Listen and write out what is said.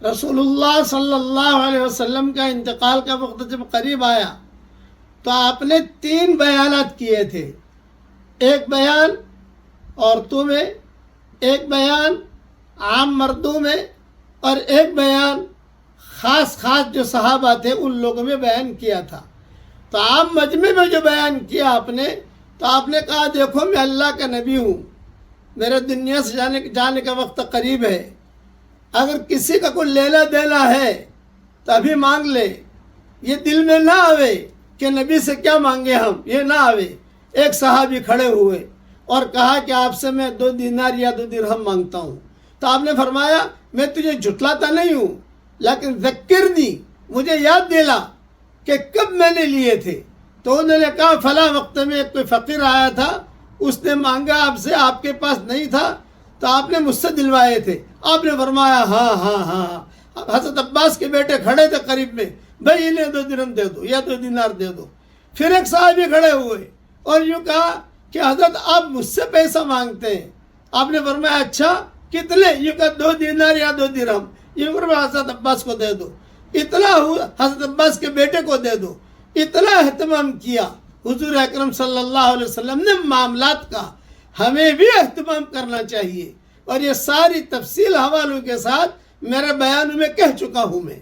رسول اللہ صلی اللہ علیہ وسلم کا انتقال کا وقت جب قریب آیا تو آپ نے 3 بیانات کیے تھے. ایک بیان عورتوں میں، ایک بیان عام مردوں میں، اور ایک بیان خاص جو صحابہ تھے ان لوگوں میں بیان کیا تھا. تو عام مجمع میں جو بیان کیا آپ نے، تو آپ نے کہا دیکھو میں اللہ کا نبی ہوں، میرے دنیا سے جانے کا وقت قریب ہے، اگر کسی کا کوئی لینا دینا ہے تو ابھی مانگ لے. یہ دل میں نہ آوے کہ نبی سے کیا مانگے ہم، یہ نہ آوے. ایک صحابی کھڑے ہوئے اور کہا کہ آپ سے میں 2 دینار یا 2 درہم مانگتا ہوں. تو آپ نے فرمایا میں تجھے جھٹلاتا نہیں ہوں، لیکن ذکرنی، مجھے یاد دلا کہ کب میں نے لیے تھے. تو انہوں نے کہا فلاں وقت میں کوئی فقیر آیا تھا، اس نے مانگا آپ سے، آپ کے پاس نہیں تھا تو آپ نے مجھ سے دلوائے تھے. آپ نے فرمایا ہاں ہاں ہاں. حضرت عباس کے بیٹے کھڑے تھے قریب میں، بھائی انہیں 2 درہم دے دو یا 2 دینار دے دو. پھر ایک صحابی کھڑے ہوئے اور یوں کہا کہ حضرت آپ مجھ سے پیسہ مانگتے ہیں. آپ نے فرمایا اچھا کتنے؟ یوں کہا 2 دینار یا 2 درہم. یوں فرمایا حضرت عباس کو دے دو. اتنا ہوا حضرت عباس کے بیٹے کو دے دو. اتنا اہتمام کیا حضور اکرم صلی اللہ علیہ وسلم نے معاملات کا. ہمیں بھی اہتمام کرنا چاہیے، اور یہ ساری تفصیل حوالوں کے ساتھ میرے بیان میں کہہ چکا ہوں میں.